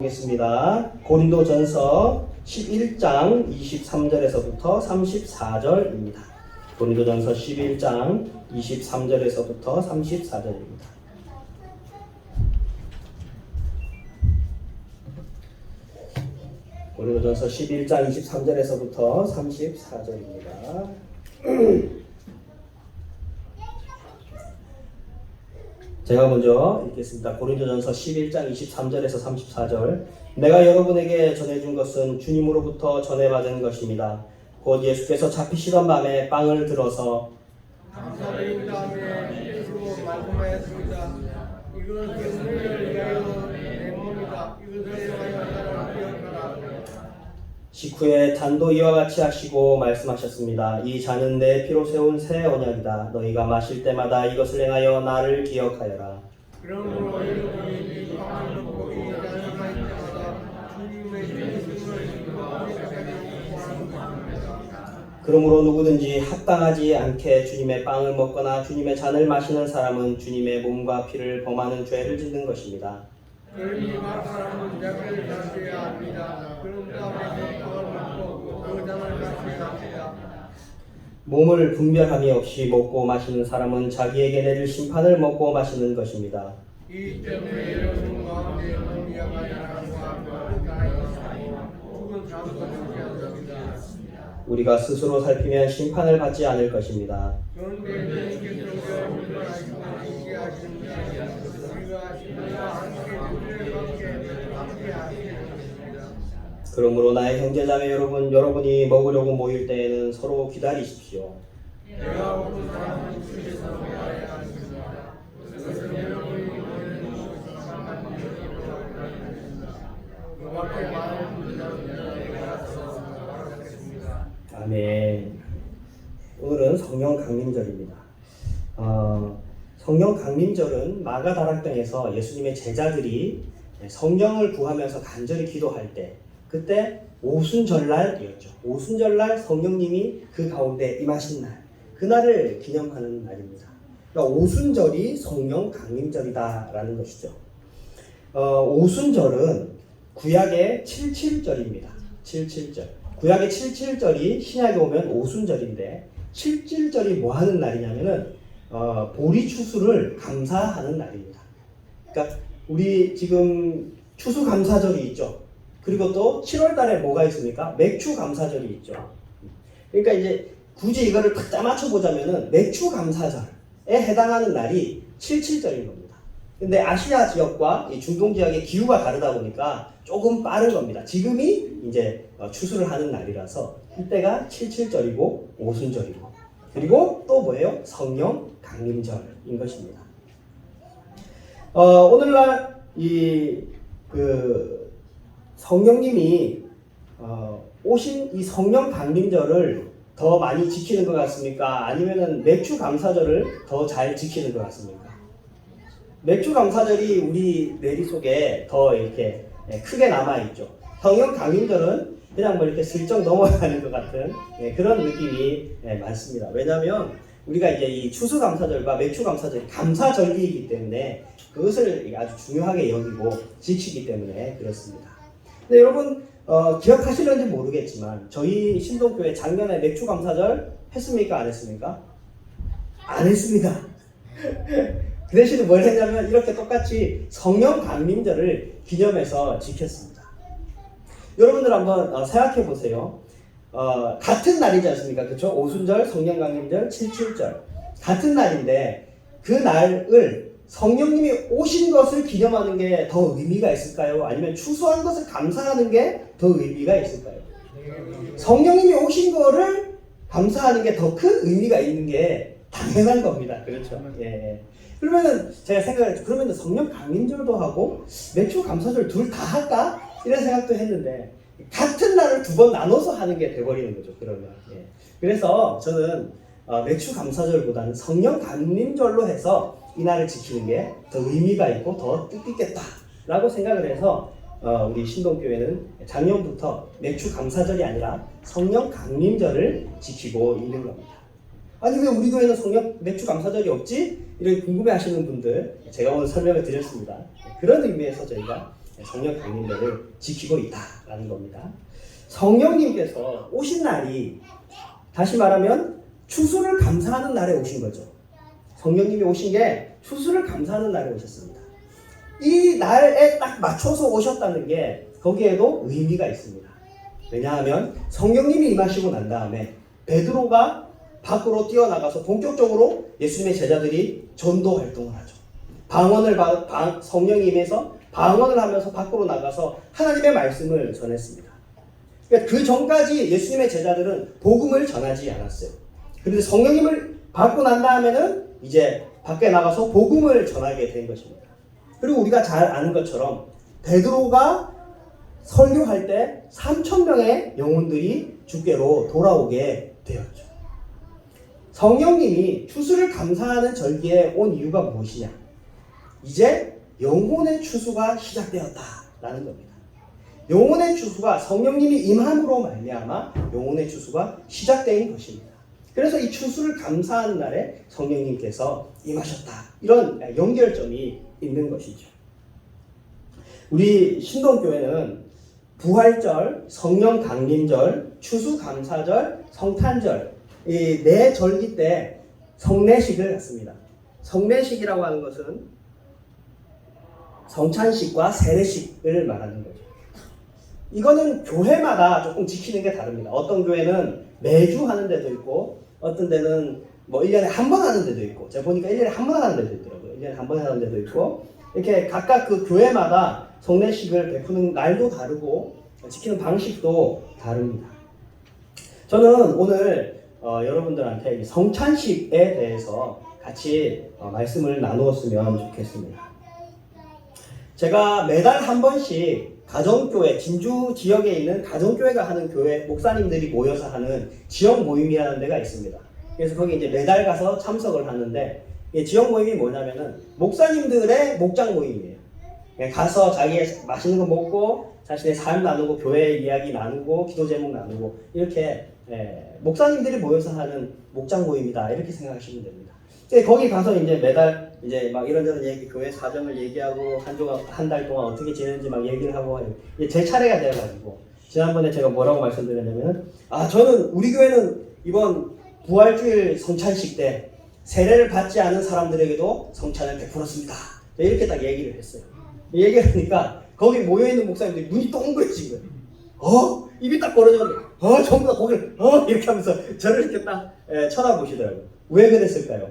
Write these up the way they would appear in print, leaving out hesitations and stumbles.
보겠습니다. 고린도전서 11장 23절에서부터 34절입니다. 고린도전서 11장 23절에서부터 34절입니다. 고린도전서 11장 23절에서부터 34절입니다. 제가 먼저 읽겠습니다. 고린도전서 11장 23절에서 34절. 내가 여러분에게 전해준 것은 주님으로부터 전해받은 것입니다. 곧 예수께서 잡히시던 밤에 빵을 들어서 감사드린 다음에 예수로 말씀하였습니다. 이것은 너희를 위하여 내 몸이다. 이것을 위하여 나를 기억하라. 식후에 잔도 이와 같이 하시고 말씀하셨습니다. 이 잔은 내 피로 세운 새 언약이다. 너희가 마실 때마다 이것을 행하여 나를 기억하여라. 그러므로 여러분이 이 빵을 먹고 이 잔을 마실 때마다 주님의 죽으심을 그러므로 누구든지 합당하지 않게 주님의 빵을 먹거나 주님의 잔을 마시는 사람은 주님의 몸과 피를 범하는 죄를 짓는 것입니다. 그러니 각 사람은 자기를 다스려야 합니다. 그런 다음에 빵을 먹고 그 잔을 마셔야 합니다. 몸을 분별함이 없이 먹고 마시는 사람은 자기에게 내릴 심판을 먹고 마시는 것입니다. 이 때문에 여러분 가운데 몸이 약하지 않은 사람과 죽은 사람과 존재한답니다. 우리가 스스로 살피면 심판을 받지 않을 것입니다. 그런데 주님께서 우리를 하시고 하십니다. 우리가 하십니다. 함께 하십니다. 그러므로 나의 형제자매 여러분이 먹으려고 모일 때에는 서로 기다리십시오. 내가 오는 사람은 주께서 오야해야 하십니다. 그것은 여러분이 모이는 곳이 그 밖에 많은 분들은 내가 가서 말하겠습니다. 아멘. 오늘은 성령 강림절입니다. 성령 강림절은 마가다락방에서 예수님의 제자들이 성령을 구하면서 간절히 기도할 때, 그때 오순절날이었죠. 오순절날 성령님이 그 가운데 임하신 날, 그날을 기념하는 날입니다. 그러니까 오순절이 성령 강림절이다라는 것이죠. 오순절은 구약의 77절입니다. 77절. 구약의 77절이 신약에 오면 오순절인데 77절이 뭐 하는 날이냐면은 보리 추수를 감사하는 날입니다. 그러니까 우리 지금 추수 감사절이 있죠. 그리고 또 7월 달에 뭐가 있습니까? 맥추 감사절이 있죠. 그러니까 이제 굳이 이거를 딱 짜맞춰 보자면은 맥추 감사절에 해당하는 날이 77절인 겁니다. 근데 아시아 지역과 이 중동 지역의 기후가 다르다 보니까 조금 빠른 겁니다. 지금이 이제 추수를 하는 날이라서 이때가 77절이고 오순절이고, 그리고 또 뭐예요? 성령 강림절인 것입니다. 오늘날 성령님이 오신 이 성령 강림절을 더 많이 지키는 것 같습니까? 아니면은 맥주 감사절을 더 잘 지키는 것 같습니까? 맥주 감사절이 우리 뇌리 속에 더 이렇게 크게 남아있죠. 성령 강림절은 그냥 뭐 이렇게 슬쩍 넘어가는 것 같은 그런 느낌이 많습니다. 왜냐하면 우리가 이제 이 추수감사절과 맥주감사절이 감사절기이기 때문에 그것을 아주 중요하게 여기고 지키기 때문에 그렇습니다. 근데 여러분 기억하시는지 모르겠지만 저희 신동교회 작년에 맥주감사절 했습니까? 안 했습니까? 안 했습니다. 그 대신에 뭘 했냐면 이렇게 똑같이 성령 강림절을 기념해서 지켰습니다. 여러분들 한번 생각해 보세요. 같은 날이지 않습니까? 그렇죠? 오순절, 성령 강림절, 77절 같은 날인데 그 날을 성령님이 오신 것을 기념하는 게 더 의미가 있을까요? 아니면 추수한 것을 감사하는 게 더 의미가 있을까요? 성령님이 오신 거를 감사하는 게 더 큰 의미가 있는 게 당연한 겁니다. 그렇죠? 예. 그러면은 제가 생각을 그러면 성령 강림절도 하고 맥주 감사절 둘 다 할까? 이런 생각도 했는데 같은 날을 두 번 나눠서 하는 게 돼버리는 거죠. 그러면 그래서 저는 맥주 감사절보다는 성령 강림절로 해서 이 날을 지키는 게 더 의미가 있고 더 뜻깊겠다라고 생각을 해서 우리 신동교회는 작년부터 맥주 감사절이 아니라 성령 강림절을 지키고 있는 겁니다. 아니 왜 우리 교회는 성령 맥주 감사절이 없지? 이렇게 궁금해하시는 분들 제가 오늘 설명을 드렸습니다. 그런 의미에서 저희가 성령 강림절을 지키고 있다라는 겁니다. 성령님께서 오신 날이 다시 말하면 추수를 감사하는 날에 오신 거죠. 성령님이 오신 게 추수를 감사하는 날에 오셨습니다. 이 날에 딱 맞춰서 오셨다는 게 거기에도 의미가 있습니다. 왜냐하면 성령님이 임하시고 난 다음에 베드로가 밖으로 뛰어나가서 본격적으로 예수님의 제자들이 전도 활동을 하죠. 성령이 임해서 방언을 하면서 밖으로 나가서 하나님의 말씀을 전했습니다. 그러니까 그 전까지 예수님의 제자들은 복음을 전하지 않았어요. 그런데 성령님을 받고 난 다음에는 이제 밖에 나가서 복음을 전하게 된 것입니다. 그리고 우리가 잘 아는 것처럼 베드로가 설교할 때 3,000명의 영혼들이 주께로 돌아오게 되었죠. 성령님이 추수를 감사하는 절기에 온 이유가 무엇이냐? 이제 영혼의 추수가 시작되었다라는 겁니다. 영혼의 추수가 성령님이 임함으로 말미암아 영혼의 추수가 시작된 것입니다. 그래서 이 추수를 감사하는 날에 성령님께서 임하셨다. 이런 연결점이 있는 것이죠. 우리 신동교회는 부활절, 성령 강림절, 추수감사절, 성탄절 이 네 절기 때 성례식을 했습니다. 성례식이라고 하는 것은 성찬식과 세례식을 말하는 거죠. 이거는 교회마다 조금 지키는 게 다릅니다. 어떤 교회는 매주 하는 데도 있고 어떤 데는 뭐 1년에 한 번 하는 데도 있고 제가 보니까 1년에 한 번 하는 데도 있더라고요. 1년에 한 번 하는 데도 있고 이렇게 각각 그 교회마다 성례식을 베푸는 날도 다르고 지키는 방식도 다릅니다. 저는 오늘 여러분들한테 성찬식에 대해서 같이 말씀을 나누었으면 좋겠습니다. 제가 매달 한 번씩 가정교회, 진주 지역에 있는 가정교회가 하는 교회 목사님들이 모여서 하는 지역 모임이라는 데가 있습니다. 그래서 거기 이제 매달 가서 참석을 하는데 이 지역 모임이 뭐냐면은 목사님들의 목장 모임이에요. 가서 자기의 맛있는 거 먹고 자신의 삶 나누고 교회 이야기 나누고 기도 제목 나누고 이렇게 목사님들이 모여서 하는 목장 모임이다 이렇게 생각하시면 됩니다. 거기 가서 이제 매달 이제 막 이런저런 얘기, 교회 사정을 얘기하고 한 달 동안 어떻게 지내는지 막 얘기를 하고 이제 제 차례가 돼가지고 지난번에 제가 뭐라고 말씀드렸냐면 저는 우리 교회는 이번 부활주일 성찬식 때 세례를 받지 않은 사람들에게도 성찬을 베풀었습니다. 이렇게 딱 얘기를 했어요. 얘기를 하니까 거기 모여있는 목사님들이 눈이 동그래진 거예요. 입이 딱 벌어졌는데 전부 다 고개를 이렇게 하면서 저를 이렇게 딱 쳐다보시더라고요. 왜 그랬을까요?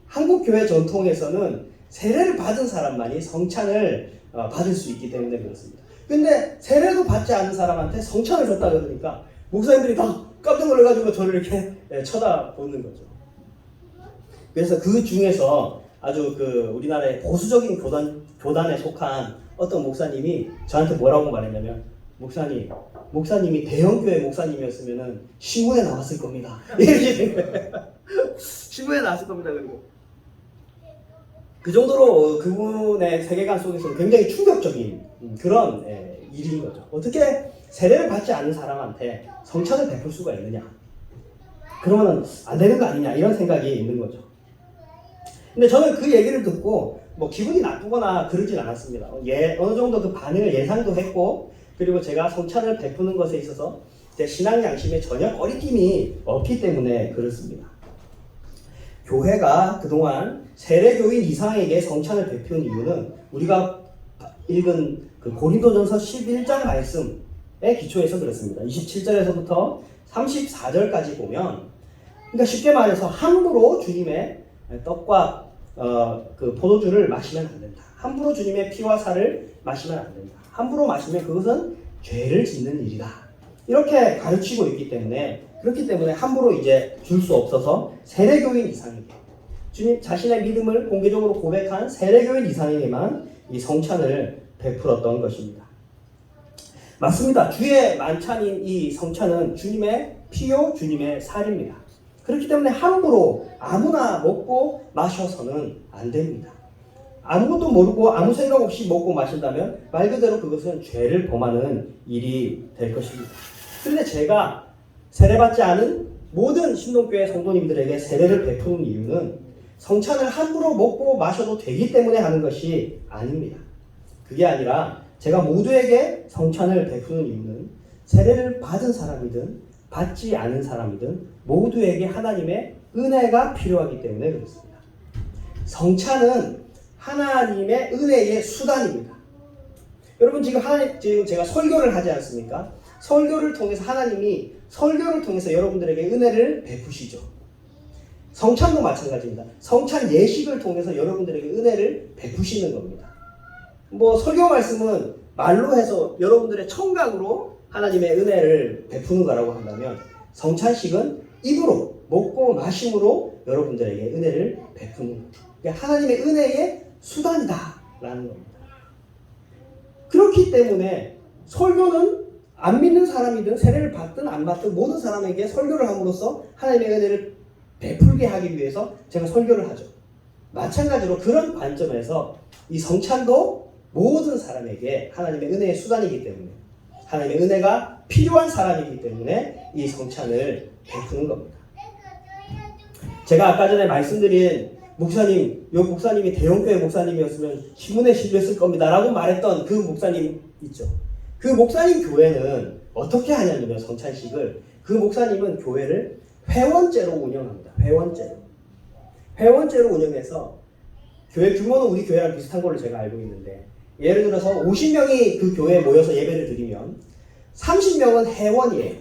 한국 교회 전통에서는 세례를 받은 사람만이 성찬을 받을 수 있기 때문에 그렇습니다. 근데 세례도 받지 않은 사람한테 성찬을 줬다 그러니까 목사님들이 다 깜짝 놀라가지고 저를 이렇게 쳐다보는 거죠. 그래서 그 중에서 아주 그 우리나라의 보수적인 교단에 속한 어떤 목사님이 저한테 뭐라고 말했냐면 목사님이 대형교회 목사님이었으면은 신문에 나왔을 겁니다. 이렇게 된 거예요. 신문에 나왔을 겁니다. 그리고 그 정도로 그분의 세계관 속에서는 굉장히 충격적인 그런 일인 거죠. 어떻게 세례를 받지 않은 사람한테 성찬을 베풀 수가 있느냐? 그러면은 안 되는 거 아니냐? 이런 생각이 있는 거죠. 근데 저는 그 얘기를 듣고 뭐 기분이 나쁘거나 그러진 않았습니다. 어느 정도 그 반응을 예상도 했고 그리고 제가 성찬을 베푸는 것에 있어서 제 신앙 양심에 전혀 꺼리낌이 없기 때문에 그렇습니다. 교회가 그동안 세례교인 이상에게 성찬을 베푼 이유는 우리가 읽은 그 고린도전서 11장 말씀에 기초해서 그렇습니다. 27절에서부터 34절까지 보면 그러니까 쉽게 말해서 함부로 주님의 떡과 그 포도주를 마시면 안 된다. 함부로 주님의 피와 살을 마시면 안 된다. 함부로 마시면 그것은 죄를 짓는 일이다. 이렇게 가르치고 있기 때문에 그렇기 때문에 함부로 이제 줄 수 없어서 세례교인 이상에게 주님 자신의 믿음을 공개적으로 고백한 세례교인 이상에게만 이 성찬을 베풀었던 것입니다. 맞습니다. 주의 만찬인 이 성찬은 주님의 피요 주님의 살입니다. 그렇기 때문에 함부로 아무나 먹고 마셔서는 안 됩니다. 아무것도 모르고 아무 생각 없이 먹고 마신다면 말 그대로 그것은 죄를 범하는 일이 될 것입니다. 그런데 제가 세례받지 않은 모든 신동교회 성도님들에게 세례를 베푸는 이유는 성찬을 함부로 먹고 마셔도 되기 때문에 하는 것이 아닙니다. 그게 아니라 제가 모두에게 성찬을 베푸는 이유는 세례를 받은 사람이든 받지 않은 사람이든 모두에게 하나님의 은혜가 필요하기 때문에 그렇습니다. 성찬은 하나님의 은혜의 수단입니다. 여러분 지금 제가 설교를 하지 않습니까? 설교를 통해서 하나님이 설교를 통해서 여러분들에게 은혜를 베푸시죠. 성찬도 마찬가지입니다. 성찬 예식을 통해서 여러분들에게 은혜를 베푸시는 겁니다. 설교 말씀은 말로 해서 여러분들의 청각으로 하나님의 은혜를 베푸는 거라고 한다면 성찬식은 입으로 먹고 마심으로 여러분들에게 은혜를 베푸는 겁니다. 그러니까 하나님의 은혜의 수단이다라는 겁니다. 그렇기 때문에 설교는 안 믿는 사람이든 세례를 받든 안 받든 모든 사람에게 설교를 함으로써 하나님의 은혜를 베풀게 하기 위해서 제가 설교를 하죠. 마찬가지로 그런 관점에서 이 성찬도 모든 사람에게 하나님의 은혜의 수단이기 때문에 하나님의 은혜가 필요한 사람이기 때문에 이 성찬을 베푸는 겁니다. 제가 아까 전에 말씀드린 목사님이 대형교회 목사님이었으면 신문에 실렸을 겁니다 라고 말했던 그 목사님 있죠. 그 목사님 교회는 어떻게 하냐면요. 성찬식을 그 목사님은 교회를 회원제로 운영합니다. 회원제로 운영해서 교회 규모는 우리 교회랑 비슷한 걸로 제가 알고 있는데 예를 들어서 50명이 그 교회에 모여서 예배를 드리면 30명은 회원이에요.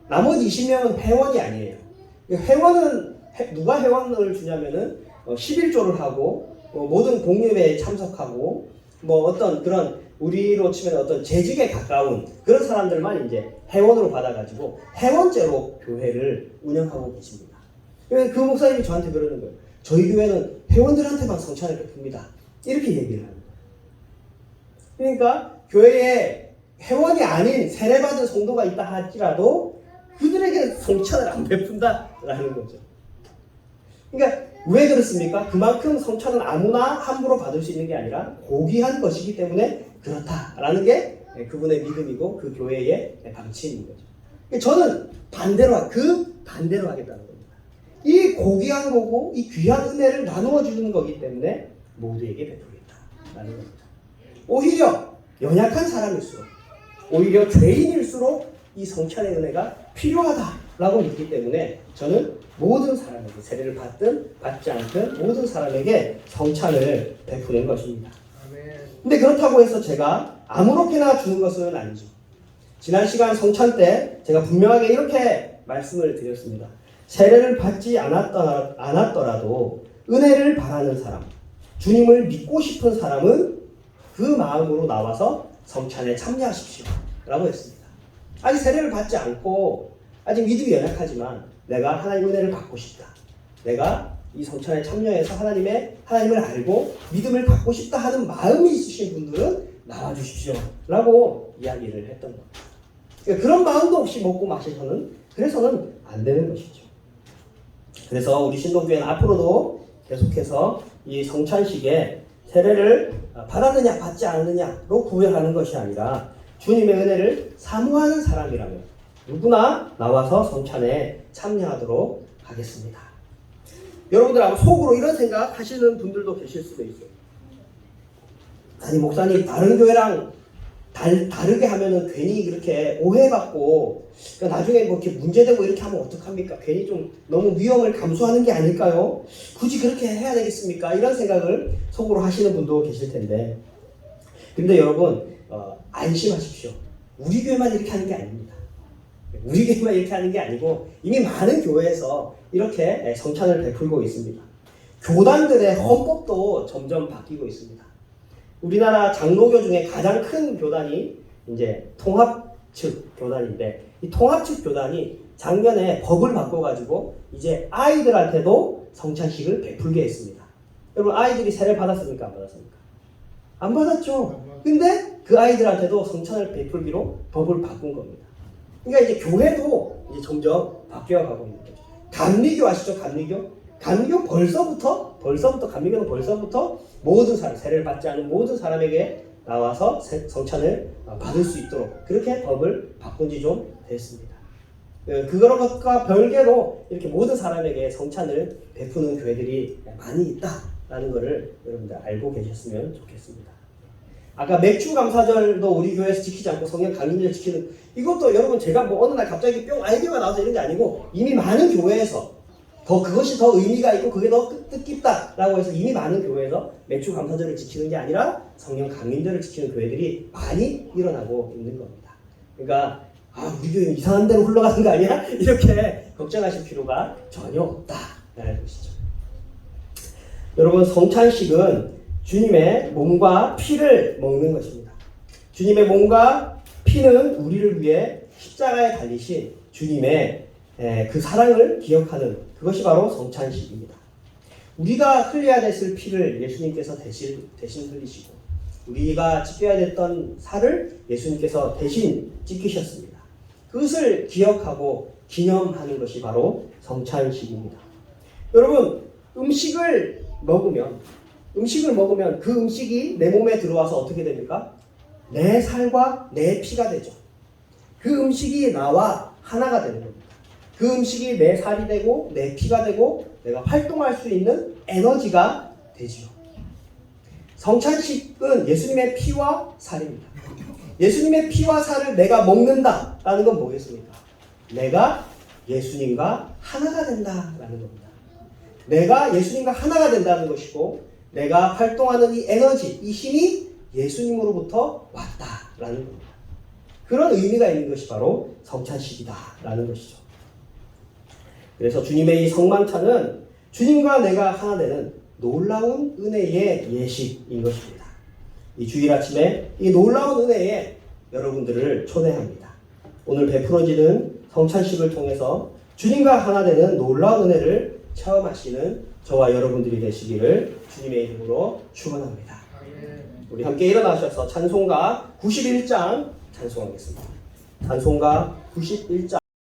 나머지 20명은 회원이 아니에요. 회원은 누가 회원을 주냐면은 11조를 하고 모든 공예회에 참석하고 어떤 그런 우리로 치면 어떤 재직에 가까운 그런 사람들만 이제 회원으로 받아가지고 회원제로 교회를 운영하고 계십니다. 그 목사님이 저한테 그러는 거예요. 저희 교회는 회원들한테만 성찬을 베풉니다. 이렇게 얘기를 합니다. 그러니까 교회에 회원이 아닌 세례받은 성도가 있다 할지라도 그들에게 성찬을 안 베푼다라는 거죠. 그러니까 왜 그렇습니까? 그만큼 성찬은 아무나 함부로 받을 수 있는 게 아니라 고귀한 것이기 때문에 그렇다라는 게 그분의 믿음이고 그 교회의 방침인 거죠. 저는 반대로 하겠다는 겁니다. 이 고귀한 거고 이 귀한 은혜를 나누어 주는 거기 때문에 모두에게 베풀겠다라는 겁니다. 오히려 연약한 사람일수록 오히려 죄인일수록 이 성찬의 은혜가 필요하다라고 믿기 때문에 저는 모든 사람에게 세례를 받든 받지 않든 모든 사람에게 성찬을 베푸는 것입니다. 근데 그렇다고 해서 제가 아무렇게나 주는 것은 아니죠. 지난 시간 성찬 때 제가 분명하게 이렇게 말씀을 드렸습니다. 세례를 받지 않았더라도 은혜를 바라는 사람, 주님을 믿고 싶은 사람은 그 마음으로 나와서 성찬에 참여하십시오 라고 했습니다. 아직 세례를 받지 않고 아직 믿음이 연약하지만 내가 하나님의 은혜를 받고 싶다. 내가 이 성찬에 참여해서 하나님을 알고 믿음을 받고 싶다 하는 마음이 있으신 분들은 나와주십시오 라고 이야기를 했던 겁니다. 그러니까 그런 마음도 없이 먹고 마셔서는 그래서는 안 되는 것이죠. 그래서 우리 신동교회는 앞으로도 계속해서 이 성찬식에 세례를 받았느냐 받지 않느냐로 구별하는 것이 아니라 주님의 은혜를 사모하는 사람이라면 누구나 나와서 성찬에 참여하도록 하겠습니다. 여러분들 아마 속으로 이런 생각 하시는 분들도 계실 수도 있어요. 아니 목사님 다른 교회랑 다르게 하면은 괜히 그렇게 오해받고 나중에 이렇게 문제되고 이렇게 하면 어떡합니까? 괜히 좀 너무 위험을 감수하는 게 아닐까요? 굳이 그렇게 해야 되겠습니까? 이런 생각을 속으로 하시는 분도 계실 텐데 근데 여러분 안심하십시오. 우리 교회만 이렇게 하는 게 아닙니다. 우리 교회만 이렇게 하는 게 아니고 이미 많은 교회에서 이렇게 성찬을 베풀고 있습니다. 교단들의 헌법도 점점 바뀌고 있습니다. 우리나라 장로교 중에 가장 큰 교단이 이제 통합측 교단인데 이 통합측 교단이 작년에 법을 바꿔가지고 이제 아이들한테도 성찬식을 베풀게 했습니다. 여러분 아이들이 세례 받았습니까? 안 받았습니까? 안 받았죠. 근데 그 아이들한테도 성찬을 베풀기로 법을 바꾼 겁니다. 그러니까 이제 교회도 이제 점점 바뀌어가고 있는 거죠. 감리교 아시죠? 감리교 벌써부터 감리교는 벌써부터 모든 사람 세례를 받지 않은 모든 사람에게 나와서 성찬을 받을 수 있도록 그렇게 법을 바꾼 지 좀 됐습니다. 그것과 별개로 이렇게 모든 사람에게 성찬을 베푸는 교회들이 많이 있다라는 것을 여러분들 알고 계셨으면 좋겠습니다. 아까 맥주 감사절도 우리 교회에서 지키지 않고 성령 강림절 지키는 이것도 여러분 제가 뭐 어느 날 갑자기 뿅 아이디어가 나와서 이런 게 아니고 이미 많은 교회에서 더 그것이 더 의미가 있고 그게 더 뜻깊다라고 해서 이미 많은 교회에서 맥주 감사절을 지키는 게 아니라 성령 강림절을 지키는 교회들이 많이 일어나고 있는 겁니다. 그러니까 우리 교회 이상한 데로 흘러가는 거 아니야? 이렇게 걱정하실 필요가 전혀 없다라는 것이죠. 여러분 성찬식은 주님의 몸과 피를 먹는 것입니다. 주님의 몸과 피는 우리를 위해 십자가에 달리신 주님의 그 사랑을 기억하는 그것이 바로 성찬식입니다. 우리가 흘려야 됐을 피를 예수님께서 대신 흘리시고 우리가 찢겨야 됐던 살을 예수님께서 대신 찢기셨습니다. 그것을 기억하고 기념하는 것이 바로 성찬식입니다. 여러분 음식을 먹으면 그 음식이 내 몸에 들어와서 어떻게 됩니까? 내 살과 내 피가 되죠. 그 음식이 나와 하나가 되는 겁니다. 그 음식이 내 살이 되고 내 피가 되고 내가 활동할 수 있는 에너지가 되죠. 성찬식은 예수님의 피와 살입니다. 예수님의 피와 살을 내가 먹는다라는 건 뭐겠습니까? 내가 예수님과 하나가 된다라는 겁니다. 내가 예수님과 하나가 된다는 것이고 내가 활동하는 이 에너지, 이 힘이 예수님으로부터 왔다라는 겁니다. 그런 의미가 있는 것이 바로 성찬식이다라는 것이죠. 그래서 주님의 이 성만찬은 주님과 내가 하나 되는 놀라운 은혜의 예식인 것입니다. 이 주일 아침에 이 놀라운 은혜에 여러분들을 초대합니다. 오늘 베풀어지는 성찬식을 통해서 주님과 하나 되는 놀라운 은혜를 체험하시는 저와 여러분들이 되시기를 주님의 이름으로 축원합니다. 우리 함께 일어나셔서 찬송가 91장 찬송하겠습니다. 찬송가 91장